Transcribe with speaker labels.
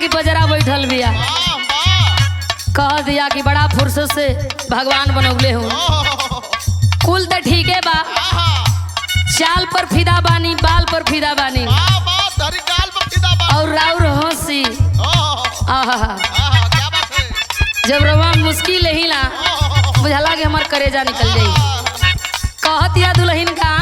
Speaker 1: की बजरा बैठल बिया। कह दिया कि बड़ा फुर्सत से भगवान बनौले हूँ। कुल तो ठीक है बा, चाल पर फिदा बानी, बाल पर फिदा बानी और राउर हंसी। जब रवा मुश्किल ही ना बुझला कि हमार करेजा निकल जाई। कहत या दुल्हन का